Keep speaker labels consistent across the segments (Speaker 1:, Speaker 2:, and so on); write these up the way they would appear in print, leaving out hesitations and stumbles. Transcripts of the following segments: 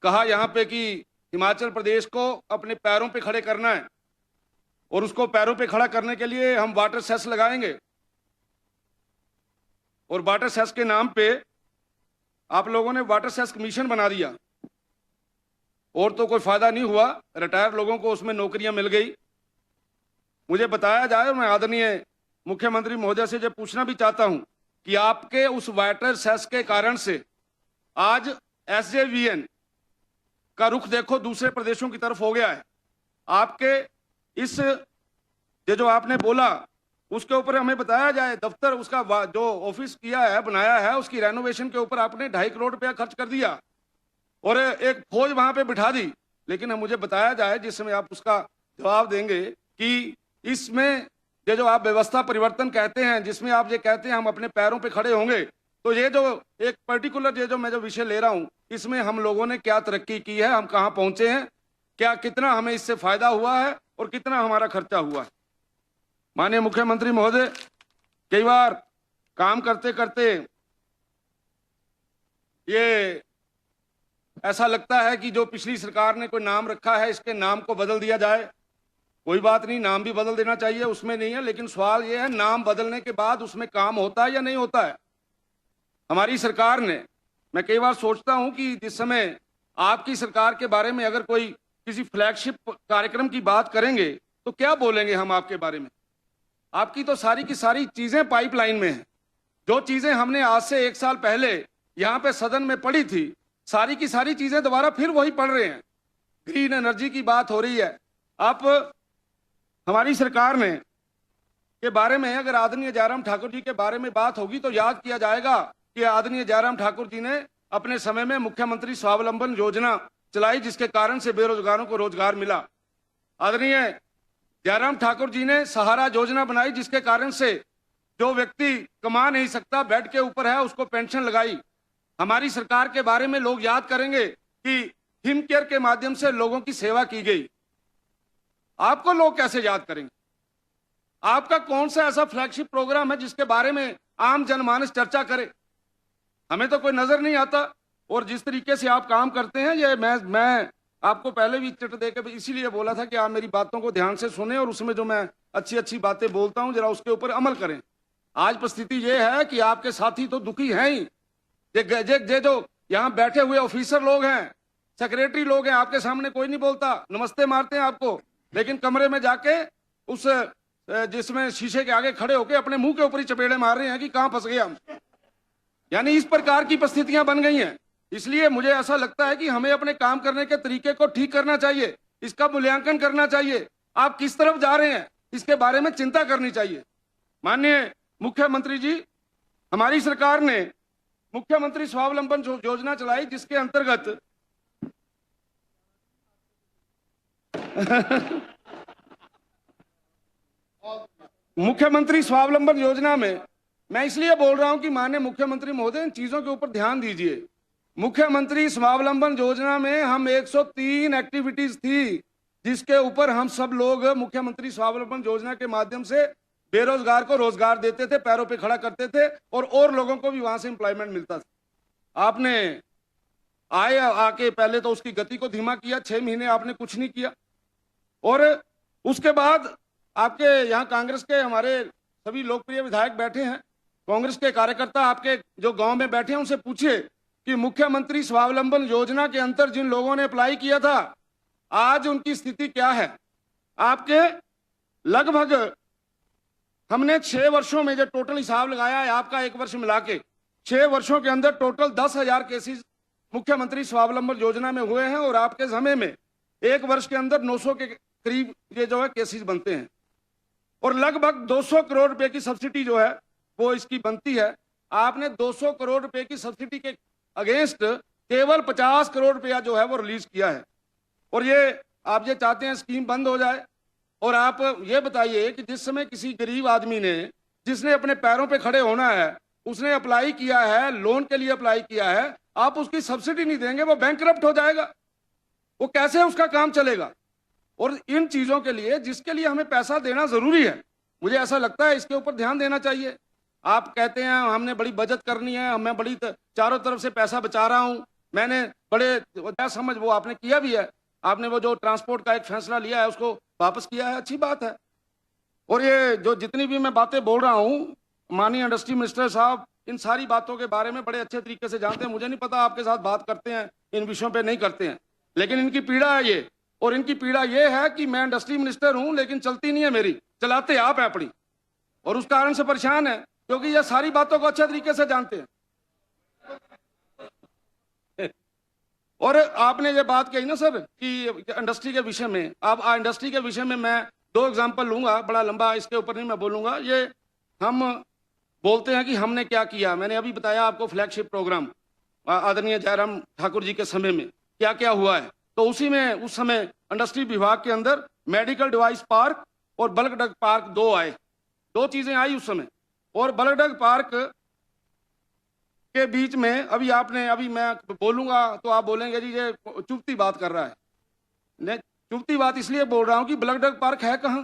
Speaker 1: कहा यहाँ पे कि हिमाचल प्रदेश को अपने पैरों पे खड़े करना है और उसको पैरों पे खड़ा करने के लिए हम वाटर सेस लगाएंगे। और वाटर सेस के नाम पे आप लोगों ने वाटर सेस कमीशन बना दिया और तो कोई फायदा नहीं हुआ। रिटायर लोगों को उसमें नौकरियां मिल गई। मुझे बताया जाए, मैं आदरणीय मुख्यमंत्री महोदय से जो पूछना भी चाहता हूं कि आपके उस वाटर सेस के कारण से आज एसजेवीएन का रुख देखो दूसरे प्रदेशों की तरफ हो गया है। आपके इस जो आपने बोला उसके ऊपर हमें बताया जाए। दफ्तर उसका जो ऑफिस किया है, बनाया है, उसकी रेनोवेशन के ऊपर आपने 2.5 करोड़ रुपया खर्च कर दिया और एक फौज वहां पे बिठा दी। लेकिन मुझे बताया जाए, जिस समय आप उसका जवाब देंगे, कि इसमें ये जो आप व्यवस्था परिवर्तन कहते हैं, जिसमें आप ये कहते हैं हम अपने पैरों पे खड़े होंगे, तो ये जो एक पर्टिकुलर ये जो मैं जो विषय ले रहा हूं, इसमें हम लोगों ने क्या तरक्की की है, हम कहाँ पहुंचे हैं, क्या कितना हमें इससे फायदा हुआ है और कितना हमारा खर्चा हुआ है। माननीय मुख्यमंत्री महोदय, कई बार काम करते करते ये ऐसा लगता है कि जो पिछली सरकार ने कोई नाम रखा है, इसके नाम को बदल दिया जाए। कोई बात नहीं, नाम भी बदल देना चाहिए, उसमें नहीं है। लेकिन सवाल ये है, नाम बदलने के बाद उसमें काम होता है या नहीं होता है। हमारी सरकार ने, मैं कई बार सोचता हूं कि जिस समय आपकी सरकार के बारे में अगर कोई किसी फ्लैगशिप कार्यक्रम की बात करेंगे तो क्या बोलेंगे हम आपके बारे में। आपकी तो सारी की सारी चीजें पाइपलाइन में हैं। जो चीजें हमने आज से 1 साल पहले यहाँ पे सदन में पढ़ी थी, सारी की सारी चीजें दोबारा फिर वही पढ़ रहे हैं। ग्रीन एनर्जी की बात हो रही है। आप हमारी सरकार ने के बारे में अगर आदरणीय जयराम ठाकुर जी के बारे में बात होगी तो याद किया जाएगा कि आदरणीय जयराम ठाकुर जी ने अपने समय में मुख्यमंत्री स्वावलंबन योजना चलाई, जिसके कारण से बेरोजगारों को रोजगार मिला। आदरणीय जयराम ठाकुर जी ने सहारा योजना बनाई, जिसके कारण से जो व्यक्ति कमा नहीं सकता, बेड के ऊपर है, उसको पेंशन लगाई। हमारी सरकार के बारे में लोग याद करेंगे कि हिम केयर के माध्यम से लोगों की सेवा की गई। आपको लोग कैसे याद करेंगे? आपका कौन सा ऐसा फ्लैगशिप प्रोग्राम है जिसके बारे में आम जनमानस चर्चा करे? हमें तो कोई नजर नहीं आता। और जिस तरीके से आप काम करते हैं, ये मैं आपको पहले भी चिट देकर इसीलिए बोला था कि आप मेरी बातों को ध्यान से सुने और उसमें जो मैं अच्छी अच्छी बातें बोलता हूं जरा उसके ऊपर अमल करें। आज परिस्थिति ये है कि आपके साथी तो दुखी हैं ही। ये जो यहाँ बैठे हुए ऑफिसर लोग हैं, सेक्रेटरी लोग हैं, आपके सामने कोई नहीं बोलता, नमस्ते मारते हैं आपको, लेकिन कमरे में जाके उस जिसमें शीशे के आगे खड़े होकर अपने मुंह के ऊपर ही चपेड़े मार रहे हैं कि कहां फंस गए हम। यानी इस प्रकार की परिस्थितियां बन गई हैं। इसलिए मुझे ऐसा लगता है कि हमें अपने काम करने के तरीके को ठीक करना चाहिए, इसका मूल्यांकन करना चाहिए। आप किस तरफ जा रहे हैं इसके बारे में चिंता करनी चाहिए। माननीय मुख्यमंत्री जी, हमारी सरकार ने मुख्यमंत्री स्वावलंबन योजना चलाई, जिसके अंतर्गत मुख्यमंत्री स्वावलंबन योजना में मैं इसलिए बोल रहा हूं कि माननीय मुख्यमंत्री महोदय इन चीजों के ऊपर ध्यान दीजिए। मुख्यमंत्री स्वावलंबन योजना में हम 103 एक्टिविटीज थी जिसके ऊपर हम सब लोग मुख्यमंत्री स्वावलंबन योजना के माध्यम से बेरोजगार को रोजगार देते थे, पैरों पे खड़ा करते थे और लोगों को भी वहां से एम्प्लॉयमेंट मिलता था। आपने आके पहले तो उसकी गति को धीमा किया, 6 महीने आपने कुछ नहीं किया। और उसके बाद आपके यहाँ कांग्रेस के हमारे सभी लोकप्रिय विधायक बैठे हैं, कांग्रेस के कार्यकर्ता आपके जो गांव में बैठे हैं, उनसे पूछिए कि मुख्यमंत्री स्वावलंबन योजना के अंतर जिन लोगों ने अप्लाई किया था, आज उनकी स्थिति क्या है। आपके लगभग हमने 6 वर्षों में जो टोटल हिसाब लगाया है, आपका 1 वर्ष मिला के 6 वर्षों के अंदर टोटल 10,000 केसेस मुख्यमंत्री स्वावलंबन योजना में हुए हैं और आपके समय में 1 वर्ष के अंदर 900 के करीब ये जो है केसेस बनते हैं और लगभग 200 करोड़ रुपए की सब्सिडी जो है वो इसकी बनती है। आपने 200 करोड़ रुपए की सब्सिडी के अगेंस्ट केवल 50 करोड़ रुपया जो है वो रिलीज किया है। और ये आप ये चाहते हैं स्कीम बंद हो जाए। और आप ये बताइए कि जिस समय किसी गरीब आदमी ने, जिसने अपने पैरों पे खड़े होना है, उसने अप्लाई किया है, लोन के लिए अप्लाई किया है, आप उसकी सब्सिडी नहीं देंगे, वो बैंकरप्ट हो जाएगा, वो कैसे उसका काम चलेगा। और इन चीजों के लिए, जिसके लिए हमें पैसा देना जरूरी है, मुझे ऐसा लगता है इसके ऊपर ध्यान देना चाहिए। आप कहते हैं हमने बड़ी बचत करनी है, मैं बड़ी चारों तरफ से पैसा बचा रहा हूं। मैंने बड़े क्या समझ वो आपने किया भी है, आपने वो जो ट्रांसपोर्ट का एक फैसला लिया है उसको वापस किया है, अच्छी बात है। और ये जो जितनी भी मैं बातें बोल रहा हूँ, माननीय इंडस्ट्री मिनिस्टर साहब इन सारी बातों के बारे में बड़े अच्छे तरीके से जानते हैं। मुझे नहीं पता आपके साथ बात करते हैं इन विषयों पे नहीं करते हैं, लेकिन इनकी पीड़ा है ये। और इनकी पीड़ा ये है कि मैं इंडस्ट्री मिनिस्टर हूं लेकिन चलती नहीं है मेरी, चलाते आप हैं अपनी, और उस कारण से परेशान है क्योंकि ये सारी बातों को अच्छे तरीके से जानते हैं। और आपने ये बात कही ना सर कि इंडस्ट्री के विषय में, अब इंडस्ट्री के विषय में मैं 2 एग्जाम्पल लूंगा, बड़ा लंबा इसके ऊपर नहीं मैं बोलूंगा। ये हम बोलते हैं कि हमने क्या किया, मैंने अभी बताया आपको फ्लैगशिप प्रोग्राम आदरणीय जयराम ठाकुर जी के समय में क्या क्या हुआ है। तो उसी में उस समय इंडस्ट्री विभाग के अंदर मेडिकल डिवाइस पार्क और बल्क ड्रग पार्क 2 आए, 2 चीजें आई उस समय। और बल्क ड्रग पार्क के बीच में अभी मैं बोलूंगा तो आप बोलेंगे जी ये चुपती बात कर रहा है। नहीं, चुपती बात इसलिए बोल रहा हूं कि बल्क ड्रग पार्क है कहां?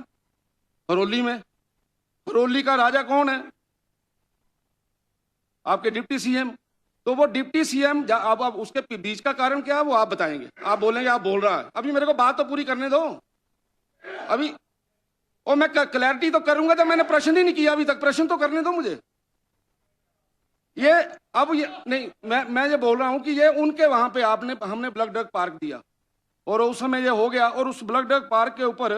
Speaker 1: हरोली में। हरोली का राजा कौन है? आपके डिप्टी सीएम। तो वो डिप्टी सीएम अब उसके बीच का कारण क्या है वो आप बताएंगे, आप बोलेंगे आप बोल रहा है। अभी मेरे को बात तो पूरी करने दो अभी, और मैं क्लैरिटी तो करूंगा जब मैंने प्रश्न ही नहीं किया अभी तक, प्रश्न तो करने दो मुझे। ये अब ये नहीं, मैं ये बोल रहा हूं कि ये उनके वहां पे हमने ब्लड ड्रग पार्क दिया और उस समय ये हो गया, और उस ब्लड ड्रग पार्क के ऊपर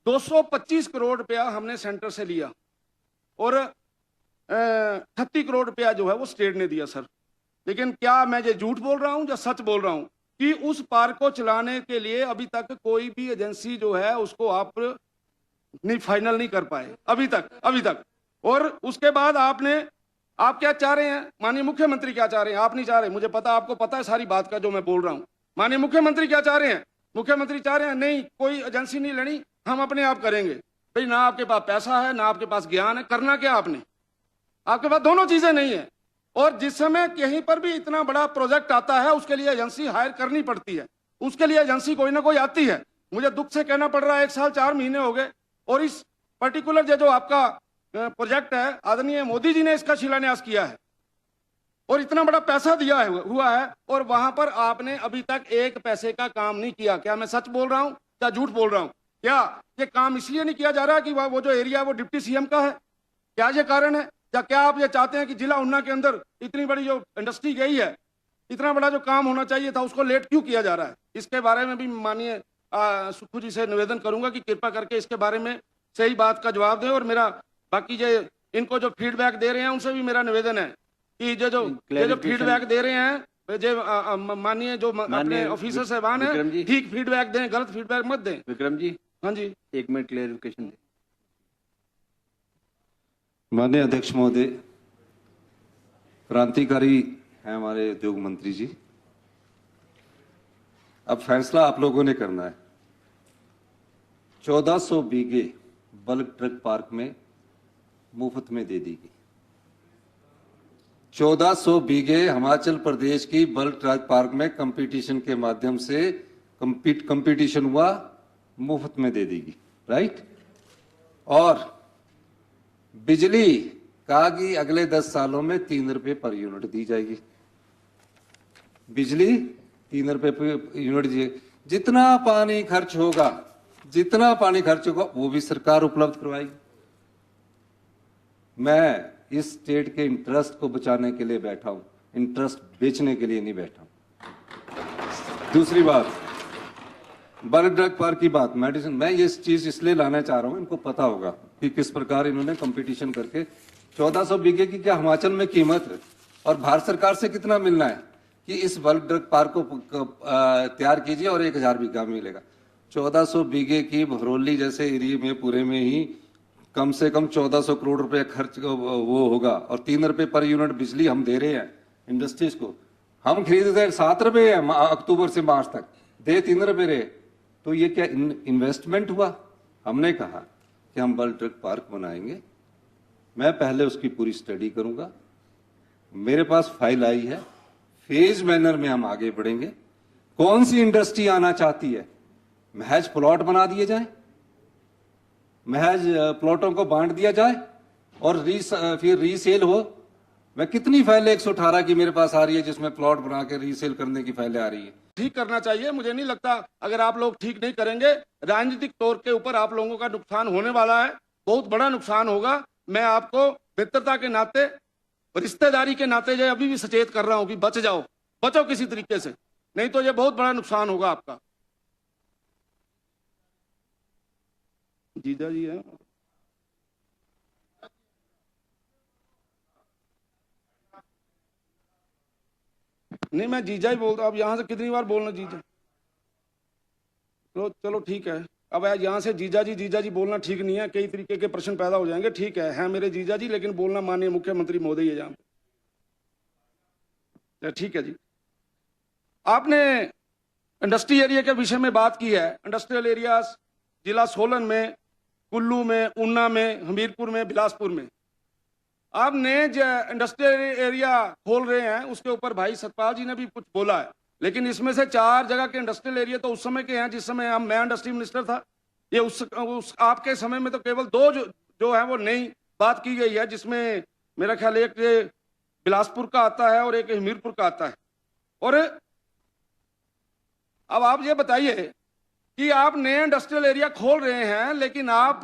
Speaker 1: 225 करोड़ रुपया हमने सेंटर से लिया और 38 करोड़ रुपया जो है वो स्टेट ने दिया सर। लेकिन क्या मैं ये झूठ बोल रहा हूं या सच बोल रहा हूं कि उस पार्क को चलाने के लिए अभी तक कोई भी एजेंसी जो है उसको आप नहीं फाइनल नहीं कर पाए अभी तक। और उसके बाद आप क्या चाह रहे हैं, माननीय मुख्यमंत्री क्या चाह रहे हैं? आप नहीं चाह रहे, मुझे पता, आपको पता है सारी बात का जो मैं बोल रहा हूं। माननीय मुख्यमंत्री क्या चाह रहे हैं? मुख्यमंत्री चाह रहे हैं नहीं कोई एजेंसी नहीं लेनी, हम अपने आप करेंगे। भाई ना आपके पास पैसा है ना आपके पास ज्ञान है, करना क्या आपने? आपके पास दोनों चीजें नहीं है। और जिस समय कहीं पर भी इतना बड़ा प्रोजेक्ट आता है उसके लिए एजेंसी हायर करनी पड़ती है, उसके लिए एजेंसी कोई ना कोई आती है। मुझे दुख से कहना पड़ रहा है 1 साल 4 महीने हो गए और इस पर्टिकुलर जो आपका प्रोजेक्ट है आदरणीय मोदी जी ने इसका शिलान्यास किया है और इतना बड़ा पैसा दिया हुआ है और वहां पर आपने अभी तक 1 पैसे का काम नहीं किया। क्या मैं सच बोल रहा हूं या झूठ बोल रहा हूं? क्या ये काम इसलिए नहीं किया जा रहा कि वो जो एरिया है वो डिप्टी सीएम का है? क्या ये कारण है? या क्या आप ये चाहते हैं कि जिला उन्ना के अंदर इतनी बड़ी जो इंडस्ट्री गई है, इतना बड़ा जो काम होना चाहिए था उसको लेट क्यों किया जा रहा है? इसके बारे में भी माननीय सुक्खू जी से निवेदन करूंगा कि कृपा करके इसके बारे में सही बात का जवाब दें। और मेरा बाकी इनको जो फीडबैक दे रहे हैं उनसे भी मेरा निवेदन है कि जो फीडबैक दे रहे हैं जो माननीय जो अपने ऑफिसर साहबान है ठीक फीडबैक दें, गलत फीडबैक मत दें।
Speaker 2: विक्रम जी,
Speaker 1: हाँ जी,
Speaker 2: 1 मिनट क्लेरिफिकेशन दें।
Speaker 3: माननीय अध्यक्ष महोदय, क्रांतिकारी हैं हमारे उद्योग मंत्री जी। अब फैसला आप लोगों ने करना है। 1400 बीघे बल्क ड्रग पार्क में मुफ्त में दे दी गई। 1400 बीघे हिमाचल प्रदेश की बल्क ड्रग पार्क में कंपटीशन के माध्यम से कंपटीशन हुआ, मुफ्त में दे दी गई, राइट। और बिजली कहा कि अगले 10 सालों में 3 रुपए पर यूनिट दी जाएगी। बिजली 3 रुपए पर यूनिट दी। जितना पानी खर्च होगा वो भी सरकार उपलब्ध करवाएगी। मैं इस स्टेट के इंटरेस्ट को बचाने के लिए बैठा हूं, इंटरेस्ट बेचने के लिए नहीं बैठा हूं। दूसरी बात, बल्क ड्रग पार्क की बात, मेडिसिन, मैं ये चीज इसलिए लाना चाह रहा हूं, इनको पता होगा कि किस प्रकार इन्होंने कंपटीशन करके 1400 बीघे की क्या हिमाचल में कीमत है और भारत सरकार से कितना मिलना है कि इस बल्क ड्रग पार्क को तैयार कीजिए और 1000 बीघा मिलेगा। 1400 बीघे की भरोली जैसे एरिया में पूरे में ही कम से कम 1400 करोड़ रुपए खर्च वो होगा और 3 रुपए पर यूनिट बिजली हम दे रहे हैं इंडस्ट्रीज को। हम खरीदते हैं 7 रुपए है अक्टूबर से मार्च तक, दे 3 रुपए रहे, तो ये क्या इन्वेस्टमेंट हुआ? हमने कहा कि हम बल्क ड्रग पार्क बनाएंगे, मैं पहले उसकी पूरी स्टडी करूंगा, मेरे पास फाइल आई है, फेज मैनर में हम आगे बढ़ेंगे। कौन सी इंडस्ट्री आना चाहती है, महज प्लॉट बना दिए जाए, महज प्लॉटों को बांट दिया जाए और फिर रीसेल हो मैं कितनी फाइलें 118 की मेरे पास आ रही है जिसमें प्लॉट बना के रीसेल करने की फाइलें आ रही है।
Speaker 1: ठीक करना चाहिए। मुझे नहीं लगता अगर आप लोग ठीक नहीं करेंगे, राजनीतिक तौर के ऊपर आप लोगों का नुकसान होने वाला है, बहुत बड़ा नुकसान होगा। मैं आपको मित्रता के नाते, रिश्तेदारी के नाते जो अभी भी सचेत कर रहा हूं कि बच जाओ, बचो किसी तरीके से, नहीं तो ये बहुत बड़ा नुकसान होगा आपका। जीजा जी है, नहीं मैं जीजा ही बोलता, अब यहां से कितनी बार बोलना जीजा। चलो चलो ठीक है, अब यहाँ से जीजा जी बोलना ठीक नहीं है, कई तरीके के प्रश्न पैदा हो जाएंगे। ठीक है मेरे जीजा जी, लेकिन बोलना माननीय मुख्यमंत्री महोदय है जहाँ पे। ठीक है जी, आपने इंडस्ट्री एरिया के विषय में बात की है। इंडस्ट्रियल एरियाज जिला सोलन में, कुल्लू में, ऊना में, हमीरपुर में, बिलासपुर में आपने जो इंडस्ट्रियल एरिया खोल रहे हैं उसके ऊपर भाई सतपाल जी ने भी कुछ बोला है, लेकिन इसमें से 4 जगह के इंडस्ट्रियल एरिया तो उस समय के हैं जिस समय मैं इंडस्ट्री मिनिस्टर था। ये उस आपके समय में तो केवल 2 जो है वो नई बात की गई है, जिसमें मेरा ख्याल एक बिलासपुर का आता है और एक हमीरपुर का आता है। और अब आप ये बताइए कि आप नए इंडस्ट्रियल एरिया खोल रहे हैं, लेकिन आप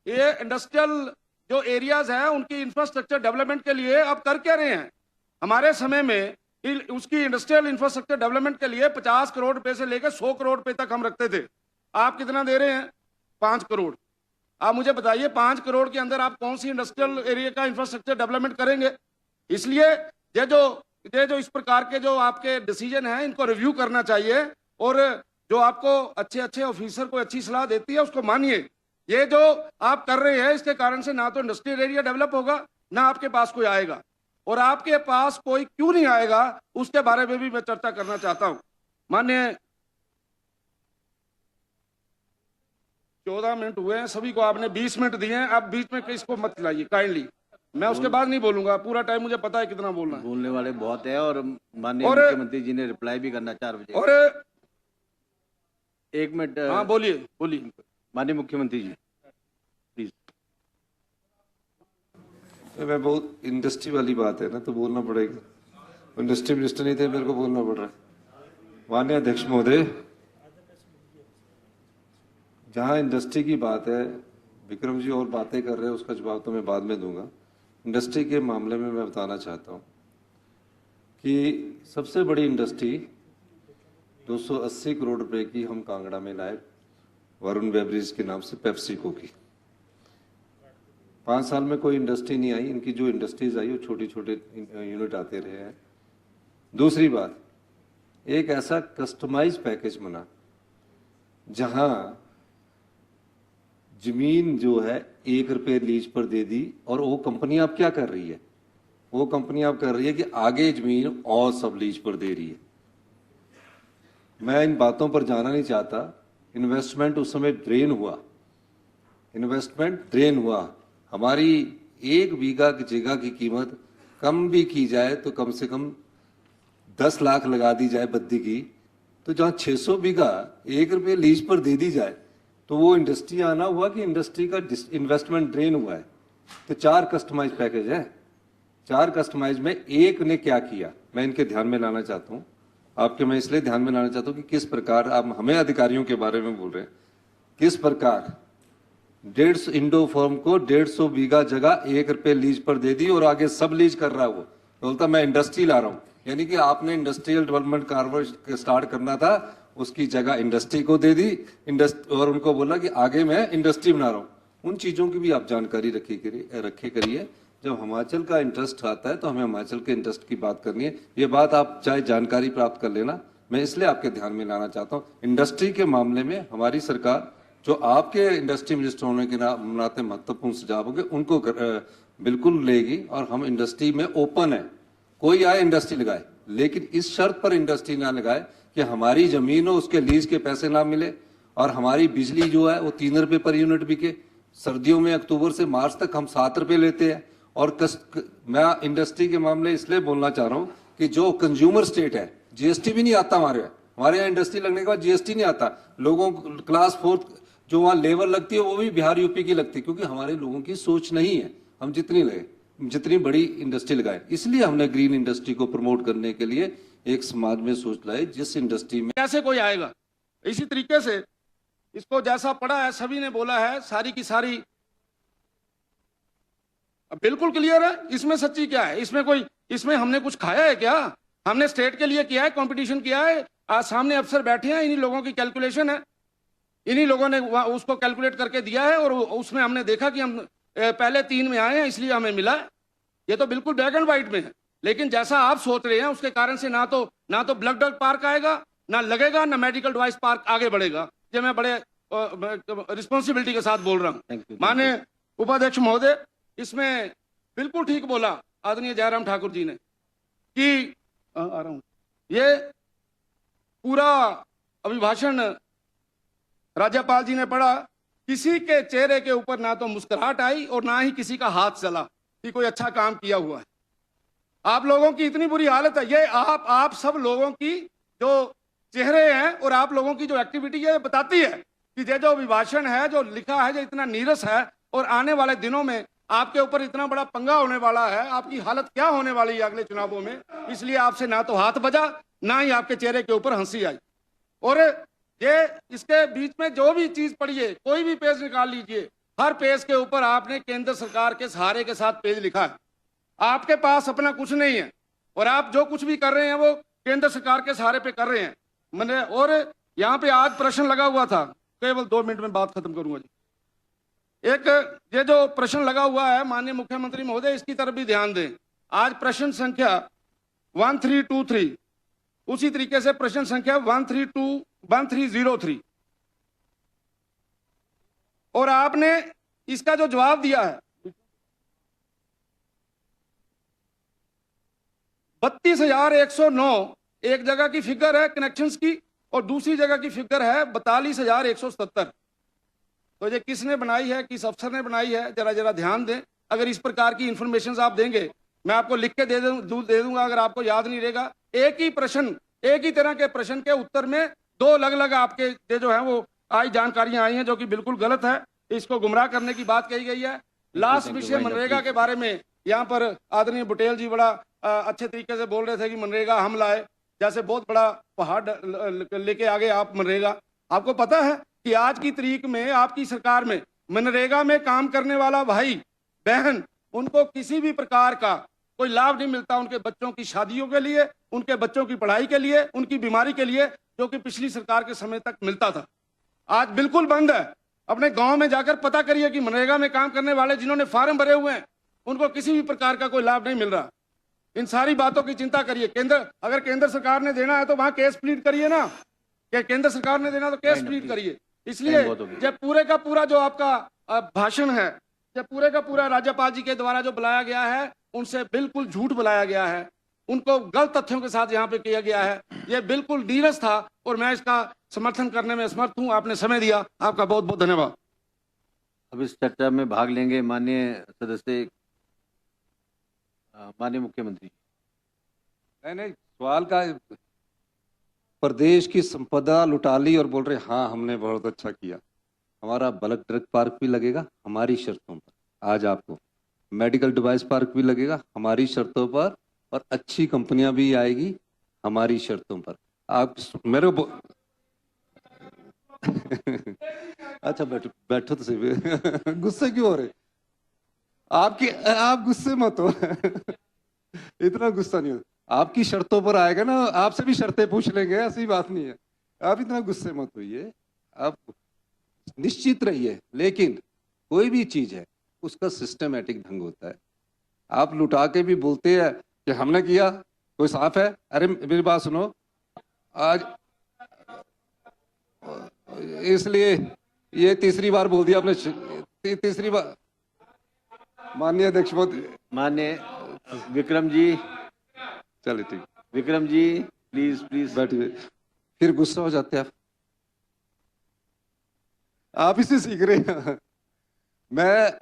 Speaker 1: ये इंडस्ट्रियल जो एरियाज हैं उनकी इंफ्रास्ट्रक्चर डेवलपमेंट के लिए आप कर क्या रहे हैं? हमारे समय में उसकी इंडस्ट्रियल इंफ्रास्ट्रक्चर डेवलपमेंट के लिए 50 करोड़ रुपए से लेकर 100 करोड़ रुपए तक हम रखते थे। आप कितना दे रहे हैं? 5 करोड़। आप मुझे बताइए 5 करोड़ के अंदर आप कौन सी इंडस्ट्रियल एरिया का इंफ्रास्ट्रक्चर डेवलपमेंट करेंगे? इसलिए ये जो इस प्रकार के जो आपके डिसीजन हैं इनको रिव्यू करना चाहिए, और जो आपको अच्छे ऑफिसर को अच्छी सलाह देती है उसको मानिए। ये जो आप कर रहे हैं इसके कारण से ना तो इंडस्ट्रियल एरिया डेवलप होगा, ना आपके पास कोई आएगा, और आपके पास कोई क्यों नहीं आएगा उसके बारे में भी मैं चर्चा करना चाहता हूं। माननीय 14 मिनट हुए हैं, सभी को आपने 20 मिनट दिए हैं, अब बीच में किसको मत लाइए काइंडली। मैं उसके बाद नहीं बोलूंगा, पूरा टाइम मुझे पता है कितना बोलना है।
Speaker 2: बोलने वाले बहुत है, और माननीय मुख्यमंत्री जी ने रिप्लाई भी करना 4 बजे।
Speaker 1: और
Speaker 2: 1 मिनट।
Speaker 1: हाँ बोलिए बोलिए
Speaker 2: माननीय मुख्यमंत्री जी प्लीज।
Speaker 3: मैं बहुत इंडस्ट्री वाली बात है ना, तो बोलना पड़ेगा। इंडस्ट्री मिनिस्टर नहीं थे, मेरे को बोलना पड़ रहा है। माननीय अध्यक्ष महोदय, जहां इंडस्ट्री की बात है, विक्रम जी और बातें कर रहे हैं, उसका जवाब तो मैं बाद में दूंगा। इंडस्ट्री के मामले में मैं बताना चाहता हूं कि सबसे बड़ी इंडस्ट्री 280 करोड़ रुपए की हम कांगड़ा में लाए, वरुण बेवरेज के नाम से, पेप्सिको की। 5 साल में कोई इंडस्ट्री नहीं आई, इनकी जो इंडस्ट्रीज आई वो छोटे छोटे यूनिट आते रहे हैं। दूसरी बात, एक ऐसा कस्टमाइज पैकेज बना जहां जमीन जो है 1 रुपये लीज पर दे दी, और वो कंपनी आप क्या कर रही है? वो कंपनी आप कर रही है कि आगे जमीन और सब लीज पर दे रही है। मैं इन बातों पर जाना नहीं चाहता। इन्वेस्टमेंट उस समय ड्रेन हुआ। हमारी 1 बीघा की जगह की कीमत कम भी की जाए तो कम से कम 10 लाख लगा दी जाए बद्दी की, तो जहां 600 बीघा 1 रुपये लीज पर दे दी जाए, तो वो इंडस्ट्री आना हुआ कि इंडस्ट्री का इन्वेस्टमेंट ड्रेन हुआ है। तो 4 कस्टमाइज पैकेज है। 4 कस्टमाइज में एक ने क्या किया, मैं इनके ध्यान में लाना चाहता हूँ। आपके मैं इसलिए ध्यान में लाना चाहता हूँ कि किस प्रकार आप हमें अधिकारियों के बारे में बोल रहे हैं, किस प्रकार 150 इंडो फॉर्म को 150 बीघा जगह 1 रुपये लीज पर दे दी, और आगे सब लीज कर रहा है। वो बोलता मैं इंडस्ट्री ला रहा हूँ, यानी कि आपने इंडस्ट्रियल डेवलपमेंट कार्य स्टार्ट करना था, उसकी जगह इंडस्ट्री को दे दी, और उनको बोला कि आगे मैं इंडस्ट्री बना रहा हूँ। उन चीजों की भी आप जानकारी रखे करिए। जब हिमाचल का इंटरेस्ट आता है तो हमें हिमाचल के इंटरेस्ट की बात करनी है। ये बात आप चाहे जानकारी प्राप्त कर लेना, मैं इसलिए आपके ध्यान में लाना चाहता हूँ। इंडस्ट्री के मामले में हमारी सरकार, जो आपके इंडस्ट्री मिनिस्टर होने के नाते महत्वपूर्ण सुझाव होंगे, उनको बिल्कुल लेगी, और हम इंडस्ट्री में ओपन है। कोई आए इंडस्ट्री लगाए, लेकिन इस शर्त पर इंडस्ट्री ना लगाए कि हमारी जमीन हो, उसके लीज के पैसे ना मिले, और हमारी बिजली जो है वो 3 रुपये पर यूनिट बिके। सर्दियों में अक्टूबर से मार्च तक हम 7 रुपये लेते हैं। और मैं इंडस्ट्री के मामले इसलिए बोलना चाह रहा हूँ कि जो कंज्यूमर स्टेट है, जीएसटी भी नहीं आता हमारे यहाँ इंडस्ट्री लगने के बाद जीएसटी नहीं आता। लोगों को क्लास 4 जो वहाँ लेबर लगती है वो भी बिहार यूपी की लगती है, क्योंकि हमारे लोगों की सोच नहीं है। हम जितनी लगे, जितनी बड़ी इंडस्ट्री लगाए। इसलिए हमने ग्रीन इंडस्ट्री को प्रमोट करने के लिए एक समाज में सोच लाई, जिस इंडस्ट्री में
Speaker 1: कैसे कोई आएगा। इसी तरीके से इसको जैसा पढ़ा है सभी ने बोला है, सारी की सारी बिल्कुल क्लियर है। इसमें सच्ची क्या है, इसमें हमने कुछ खाया है क्या? हमने स्टेट के लिए किया है, कंपटीशन किया है। आज सामने अफसर बैठे हैं, इन्हीं लोगों की कैलकुलेशन है, इन्हीं लोगों ने उसको कैलकुलेट करके दिया है और उसमें हमने देखा कि हम पहले 3 में आए हैं इसलिए हमें मिला है। ये तो बिल्कुल ब्लैक एंड व्हाइट में है। लेकिन जैसा आप सोच रहे हैं उसके कारण से ना तो ब्लड ड्रग पार्क आएगा, ना लगेगा, ना मेडिकल डिवाइस पार्क आगे बढ़ेगा। ये मैं बड़े रिस्पॉन्सिबिलिटी के साथ बोल रहा हूँ। माननीय उपाध्यक्ष महोदय, इसमें बिल्कुल ठीक बोला आदरणीय जयराम ठाकुर जी ने कि आ रहा हूं, ये पूरा अभिभाषण राज्यपाल जी ने पढ़ा, किसी के चेहरे के ऊपर ना तो मुस्कुराहट आई और ना ही किसी का हाथ चला कि कोई अच्छा काम किया हुआ है। आप लोगों की इतनी बुरी हालत है, ये आप सब लोगों की जो चेहरे हैं और आप लोगों की जो एक्टिविटी है बताती है कि ये जो अभिभाषण है, जो लिखा है, जो इतना नीरस है और आने वाले दिनों में आपके ऊपर इतना बड़ा पंगा होने वाला है, आपकी हालत क्या होने वाली है अगले चुनावों में। इसलिए आपसे ना तो हाथ बजा, ना ही आपके चेहरे के ऊपर हंसी आई। और ये इसके बीच में जो भी चीज पढ़िए, कोई भी पेज निकाल लीजिए, हर पेज के ऊपर आपने केंद्र सरकार के सहारे के साथ पेज लिखा है। आपके पास अपना कुछ नहीं है और आप जो कुछ भी कर रहे हैं वो केंद्र सरकार के सहारे पे कर रहे हैं। मैंने और यहाँ पे आज प्रश्न लगा हुआ था, केवल 2 मिनट में बात खत्म करूंगा जी। एक ये जो प्रश्न लगा हुआ है, माननीय मुख्यमंत्री महोदय इसकी तरफ भी ध्यान दें। आज प्रश्न संख्या 1323, उसी तरीके से प्रश्न संख्या 1303 और आपने इसका जो जवाब दिया है 32,109 एक जगह की फिगर है कनेक्शंस की और दूसरी जगह की फिगर है 42,177। तो ये किसने बनाई है, किस अफसर ने बनाई है, जरा ध्यान दें। अगर इस प्रकार की इंफॉर्मेशन आप देंगे, मैं आपको लिख के दे दूंगा, अगर आपको याद नहीं रहेगा। एक ही प्रश्न, एक ही तरह के प्रश्न के उत्तर में 2 अलग-अलग आपके जो है वो आई जानकारियां आई हैं, जो कि बिल्कुल गलत है। इसको गुमराह करने की बात कही गई है। लास्ट विषय मनरेगा के बारे में यहाँ पर आदरणीय बुटेल जी बड़ा अच्छे तरीके से बोल रहे थे कि मनरेगा हम लाए, जैसे बहुत बड़ा पहाड़ लेके आगे आप मनरेगा। आपको पता है कि आज की तारीख में आपकी सरकार में मनरेगा में काम करने वाला भाई बहन, उनको किसी भी प्रकार का कोई लाभ नहीं मिलता उनके बच्चों की शादियों के लिए, उनके बच्चों की पढ़ाई के लिए, उनकी बीमारी के लिए, जो कि पिछली सरकार के समय तक मिलता था। आज बिल्कुल बंद है। अपने गांव में जाकर पता करिए कि मनरेगा में काम करने वाले जिन्होंने फार्म भरे हुए हैं उनको किसी भी प्रकार का कोई लाभ नहीं मिल रहा। इन सारी बातों की चिंता करिए। अगर केंद्र सरकार ने देना है तो वहां केस प्लीड करिए ना, कि केंद्र सरकार ने देना तो केस प्लीड करिए। इसलिए जब पूरे का पूरा जो आपका भाषण है, जब पूरे का पूरा राज्यपाल जी के द्वारा जो बुलाया गया है, उनसे बिल्कुल झूठ बुलाया गया है, उनको गलत तथ्यों के साथ यहाँ पे किया गया है। ये बिल्कुल नीरस था और मैं इसका समर्थन करने में समर्थ हूँ। आपने समय दिया, आपका बहुत बहुत धन्यवाद।
Speaker 2: अब इस चर्चा में भाग लेंगे माननीय सदस्य, माननीय मुख्यमंत्री।
Speaker 3: नहीं, सवाल का प्रदेश की संपदा लुटा ली और बोल रहे हाँ हमने बहुत अच्छा किया। हमारा ब्लड ड्रग पार्क भी लगेगा हमारी शर्तों पर, आज आपको मेडिकल डिवाइस पार्क भी लगेगा हमारी शर्तों पर, और अच्छी कंपनियां भी आएगी हमारी शर्तों पर। आप मेरे अच्छा बैठो तो सही। गुस्से क्यों हो रहे? आप गुस्से मत हो। इतना गुस्सा नहीं हो। आपकी शर्तों पर आएगा ना, आपसे भी शर्तें पूछ लेंगे, ऐसी बात नहीं है। आप इतना गुस्से मत होइए, आप निश्चित रहिए। लेकिन कोई भी चीज है उसका सिस्टमेटिक ढंग होता है। आप लुटा के भी बोलते हैं कि हमने किया, कोई साफ है? अरे मेरी बात सुनो, आज इसलिए ये तीसरी बार बोल दिया आपने, तीसरी बार। माननीय अध्यक्ष महोदय,
Speaker 2: माननीय विक्रम जी,
Speaker 3: चलिए ठीक,
Speaker 2: विक्रम जी प्लीज
Speaker 3: बैठिए। फिर गुस्सा हो जाते हैं आप इसे सीख रहे हैं। मैं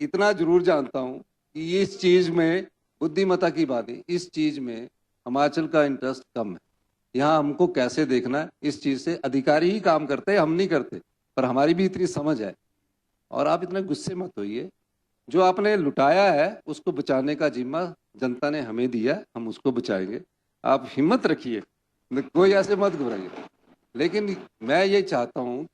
Speaker 3: इतना जरूर जानता हूं कि इस चीज में बुद्धिमत्ता की बात है, इस चीज में हिमाचल का इंटरेस्ट कम है। यहाँ हमको कैसे देखना है इस चीज से अधिकारी ही काम करते हैं, हम नहीं करते, पर हमारी भी इतनी समझ है। और आप इतने गुस्से मत होइए, जो आपने लुटाया है उसको बचाने का जिम्मा जनता ने हमें दिया, हम उसको बचाएंगे। आप हिम्मत रखिए, कोई ऐसे मत घबराइए। लेकिन मैं ये चाहता हूं कि